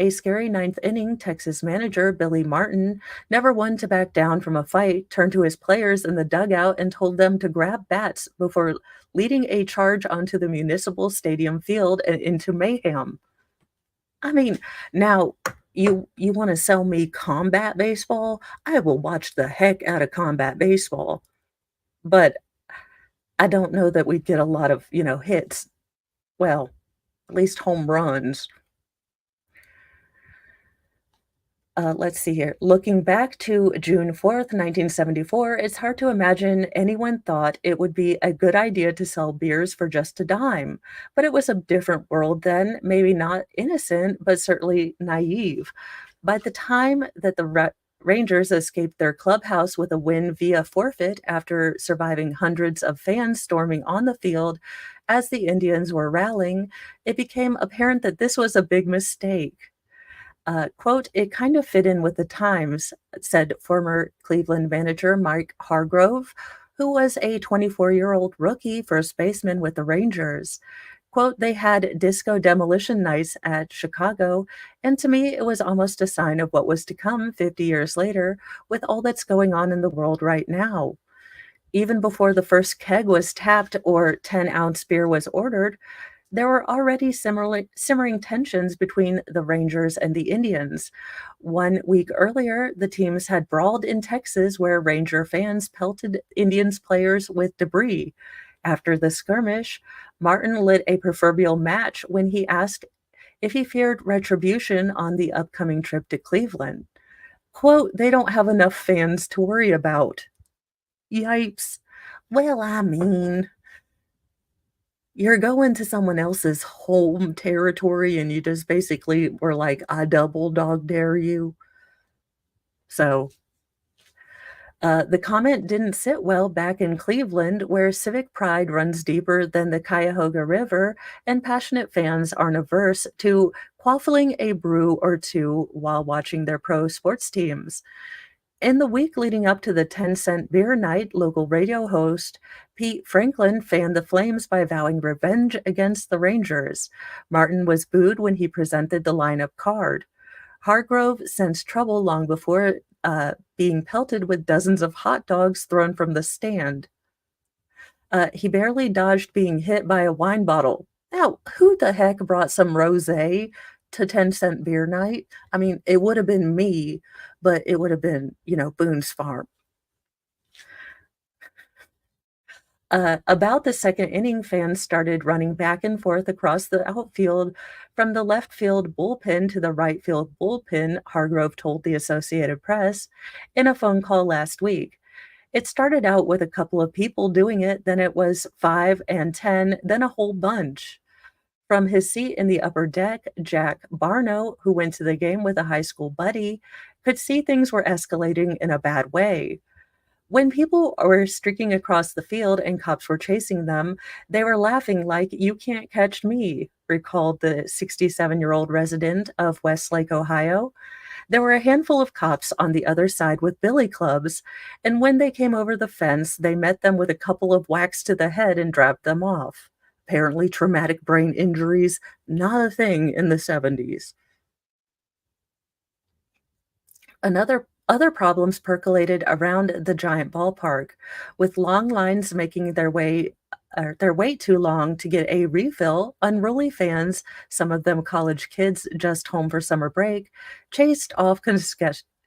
a scary ninth inning, Texas manager Billy Martin, never one to back down from a fight, turned to his players in the dugout and told them to grab bats before leading a charge onto the municipal stadium field and into mayhem. I mean, now you want to sell me combat baseball? I will watch the heck out of combat baseball. But I don't know that we'd get a lot of, hits. Well, at least home runs. Let's see here. Looking back to June 4th, 1974, it's hard to imagine anyone thought it would be a good idea to sell beers for just a dime. But it was a different world then, maybe not innocent, but certainly naive. By the time that the Rangers escaped their clubhouse with a win via forfeit after surviving hundreds of fans storming on the field as the Indians were rallying. It became apparent that this was a big mistake. Quote, "It kind of fit in with the times," said former Cleveland manager Mike Hargrove, who was a 24-year-old rookie first baseman with the Rangers. Quote, "They had disco demolition nights at Chicago, and to me, it was almost a sign of what was to come 50 years later with all that's going on in the world right now. Even before the first keg was tapped or 10-ounce beer was ordered, there were already simmering tensions between the Rangers and the Indians. 1 week earlier, the teams had brawled in Texas where Ranger fans pelted Indians players with debris. After the skirmish, Martin lit a proverbial match when he asked if he feared retribution on the upcoming trip to Cleveland. Quote, "They don't have enough fans to worry about." Yipes. Well, I mean, you're going to someone else's home territory and you just basically were like, "I double dog dare you." So, the comment didn't sit well back in Cleveland, where civic pride runs deeper than the Cuyahoga River, and passionate fans aren't averse to quaffling a brew or two while watching their pro sports teams. In the week leading up to the 10-cent beer night, local radio host Pete Franklin fanned the flames by vowing revenge against the Rangers. Martin was booed when he presented the lineup card. Hargrove sensed trouble long before being pelted with dozens of hot dogs thrown from the stand. He barely dodged being hit by a wine bottle. Now, who the heck brought some rosé to 10-cent beer night? I mean, it would have been me, but it would have been, Boone's Farm. About the second inning, fans started running back and forth across the outfield from the left field bullpen to the right field bullpen, Hargrove told the Associated Press in a phone call last week. It started out with a couple of people doing it, then it was 5 and 10, then a whole bunch. From his seat in the upper deck, Jack Barno, who went to the game with a high school buddy, could see things were escalating in a bad way. When people were streaking across the field and cops were chasing them, they were laughing like, "You can't catch me," recalled the 67-year-old resident of Westlake, Ohio. There were a handful of cops on the other side with billy clubs, and when they came over the fence, they met them with a couple of whacks to the head and dragged them off. Apparently, traumatic brain injuries, not a thing in the 70s. Other problems percolated around the giant ballpark, with long lines making their wait too long to get a refill. Unruly fans, some of them college kids just home for summer break, chased off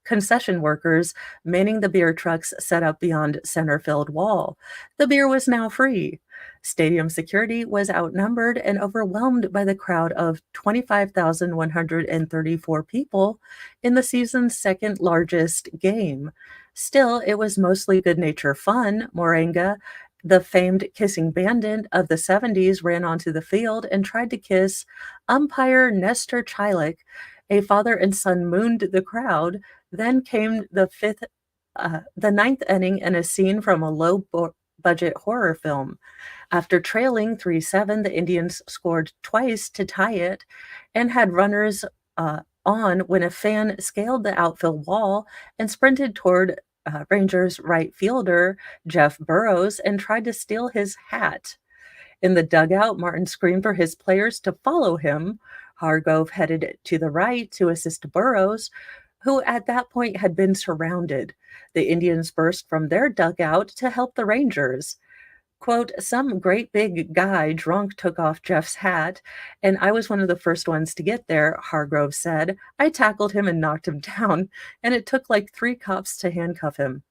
concession workers manning the beer trucks set up beyond center field wall. The beer was now free. Stadium security was outnumbered and overwhelmed by the crowd of 25,134 people in the season's second largest game. Still, it was mostly good nature fun. Moringa, the famed kissing bandit of the 70s, ran onto the field and tried to kiss umpire Nestor Chilek. A father and son mooned the crowd. Then came the ninth inning and a scene from a low budget horror film. After trailing 3-7, the Indians scored twice to tie it and had runners on when a fan scaled the outfield wall and sprinted toward Rangers right fielder Jeff Burrows and tried to steal his hat. In the dugout, Martin screamed for his players to follow him. Hargrove headed to the right to assist Burrows, who at that point had been surrounded. The Indians burst from their dugout to help the Rangers. Quote, "Some great big guy drunk took off Jeff's hat, and I was one of the first ones to get there," Hargrove said. "I tackled him and knocked him down, and it took like 3 cops to handcuff him."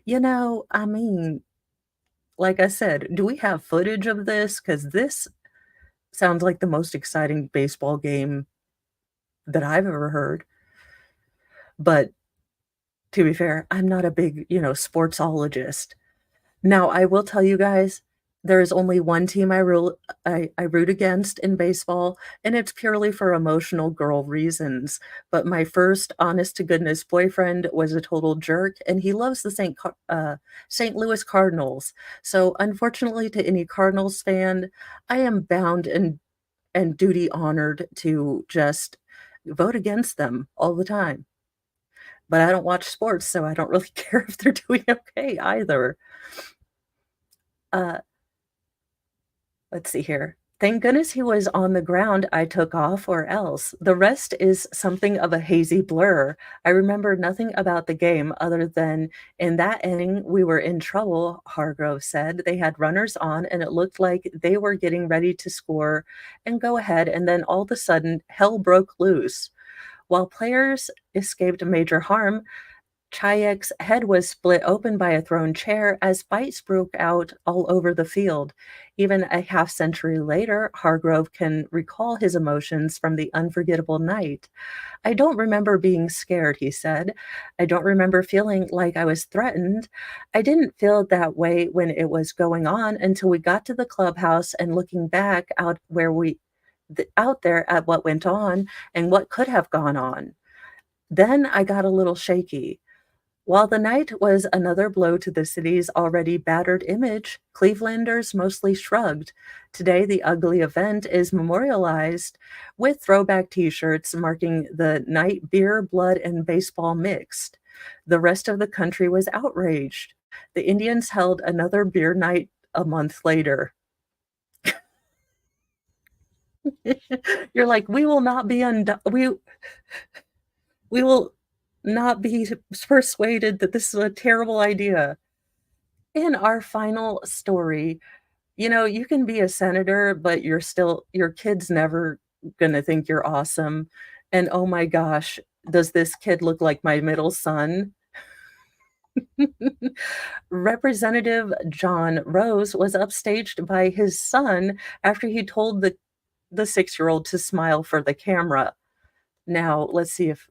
I mean, like I said, do we have footage of this? Because this sounds like the most exciting baseball game that I've ever heard. But to be fair, I'm not a big, sportsologist. Now, I will tell you guys, There is only one team I root against in baseball, and it's purely for emotional girl reasons. But my first honest to goodness boyfriend was a total jerk, and he loves the St. Louis Cardinals. So unfortunately to any Cardinals fan, I am bound and duty honored to just vote against them all the time. But I don't watch sports, so I don't really care if they're doing okay either. Uh, let's see here. Thank goodness he was on the ground. I took off or else. The rest is something of a hazy blur. I remember nothing about the game other than in that inning we were in trouble, Hargrove said. They had runners on and it looked like they were getting ready to score and go ahead, and then all of a sudden hell broke loose. While players escaped major harm, Chayek's head was split open by a thrown chair as fights broke out all over the field. Even a half century later, Hargrove can recall his emotions from the unforgettable night. I don't remember being scared, he said. I don't remember feeling like I was threatened. I didn't feel that way when it was going on until we got to the clubhouse and looking back out there at what went on and what could have gone on. Then I got a little shaky. While the night was another blow to the city's already battered image, Clevelanders mostly shrugged. Today, the ugly event is memorialized with throwback t shirts marking the night beer, blood, and baseball mixed. The rest of the country was outraged. The Indians held another beer night a month later. You're like, we will not be undone. We will not be persuaded that this is a terrible idea. In our final story, you can be a senator, but your kid's never gonna think you're awesome. And oh my gosh, does this kid look like my middle son? Representative John Rose was upstaged by his son after he told the 6-year-old to smile for the camera. Now, let's see if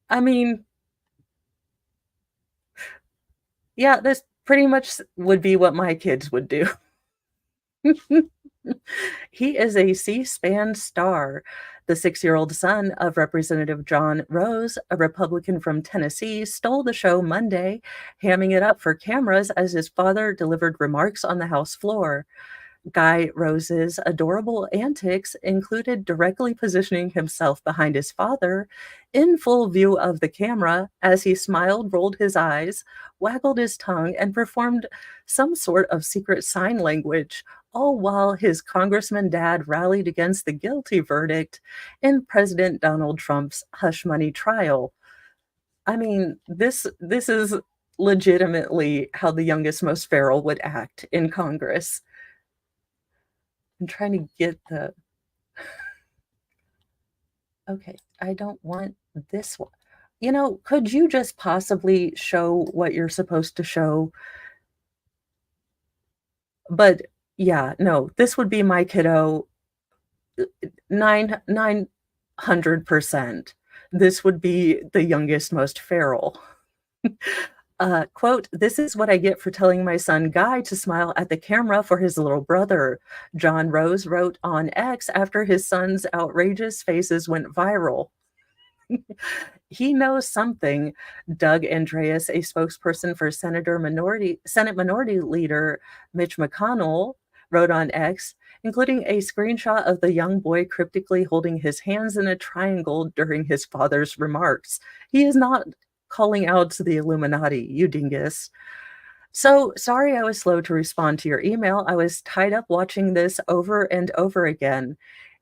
I mean, yeah, this pretty much would be what my kids would do. He is a C-SPAN star. The 6-year-old son of Representative John Rose, a Republican from Tennessee, stole the show Monday, hamming it up for cameras as his father delivered remarks on the House floor. Guy Rose's adorable antics included directly positioning himself behind his father in full view of the camera as he smiled, rolled his eyes, waggled his tongue, and performed some sort of secret sign language, all while his congressman dad rallied against the guilty verdict in President Donald Trump's hush money trial. I mean, this is legitimately how the youngest, most feral would act in Congress. I'm trying to get the okay, I don't want this one. Could you just possibly show what you're supposed to show? But yeah, no, this would be my kiddo 900%. This would be the youngest, most feral. Quote, "This is what I get for telling my son Guy to smile at the camera for his little brother," John Rose wrote on X after his son's outrageous faces went viral. He knows something, Doug Andreas, a spokesperson for Senate Minority Leader Mitch McConnell, wrote on X, including a screenshot of the young boy cryptically holding his hands in a triangle during his father's remarks. He is not calling out to the Illuminati, you dingus. So sorry I was slow to respond to your email. I was tied up watching this over and over again.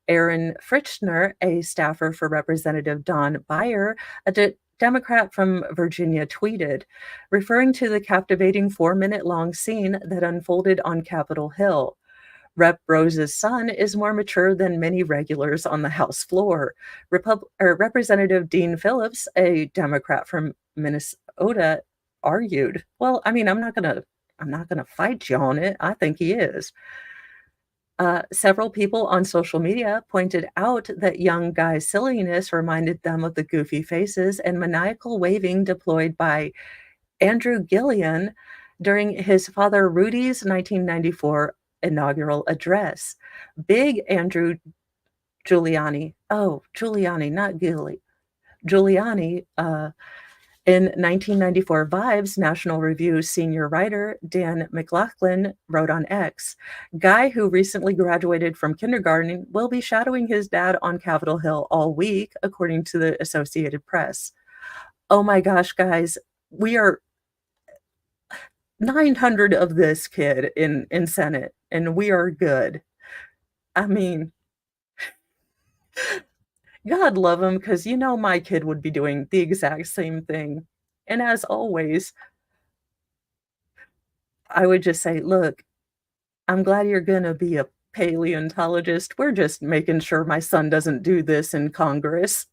Aaron Fritzner, a staffer for Representative Don Beyer, a Democrat from Virginia, tweeted, referring to the captivating 4-minute long scene that unfolded on Capitol Hill. Rep. Rose's son is more mature than many regulars on the House floor. Representative Dean Phillips, a Democrat from Minnesota, argued, "Well, I mean, I'm not gonna fight you on it. I think he is." Several people on social media pointed out that young Guy's silliness reminded them of the goofy faces and maniacal waving deployed by Andrew Gillian, during his father Rudy's 1994 inaugural address. Big Andrew Giuliani, oh, Giuliani, not Gilly, Giuliani, in 1994, Vibe's National Review senior writer Dan McLaughlin wrote on X, "Guy who recently graduated from kindergarten will be shadowing his dad on Capitol Hill all week," according to the Associated Press. Oh my gosh, guys, we are 900 of this kid in Senate, and we are good. I mean, God love him, because you know my kid would be doing the exact same thing. And as always, I would just say, "Look, I'm glad you're gonna be a paleontologist. We're just making sure my son doesn't do this in Congress."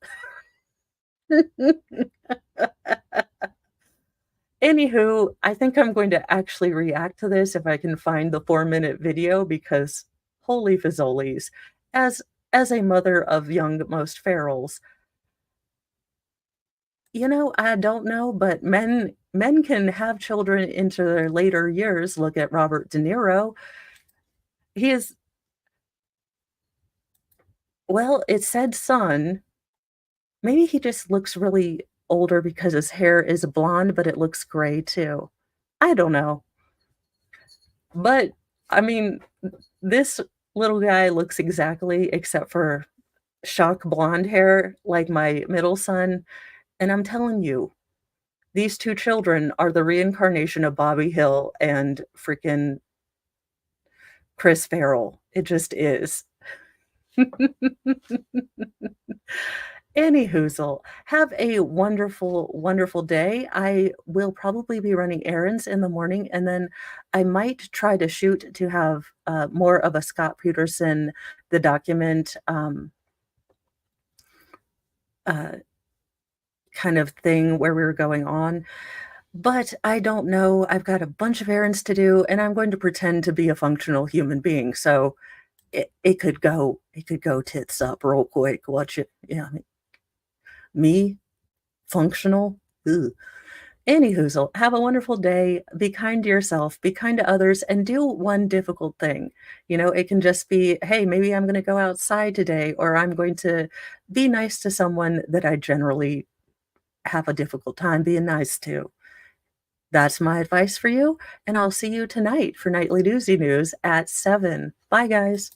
Anywho, I think I'm going to actually react to this if I can find the 4-minute video because holy fazolies. As as a mother of young most ferals, I don't know, but men can have children into their later years. Look at Robert De Niro. He is well, it said son. Maybe he just looks really older because his hair is blonde, but it looks gray too. I don't know. But, I mean, this little guy looks exactly except for shock blonde hair like my middle son, and I'm telling you, these 2 children are the reincarnation of Bobby Hill and freaking Chris Farrell. It just is. Anyhoozle, have a wonderful, wonderful day. I will probably be running errands in the morning, and then I might try to shoot to have, more of a Scott Peterson, The Document, uh, kind of thing where we were going on, but I don't know. I've got a bunch of errands to do, and I'm going to pretend to be a functional human being, so it could go tits up real quick. Watch it. Yeah, me? Functional? Ugh. Anyhoozle, have a wonderful day. Be kind to yourself, be kind to others, and do one difficult thing. It can just be, hey, maybe I'm going to go outside today, or I'm going to be nice to someone that I generally have a difficult time being nice to. That's my advice for you, and I'll see you tonight for Nightly Doozy News at 7. Bye, guys.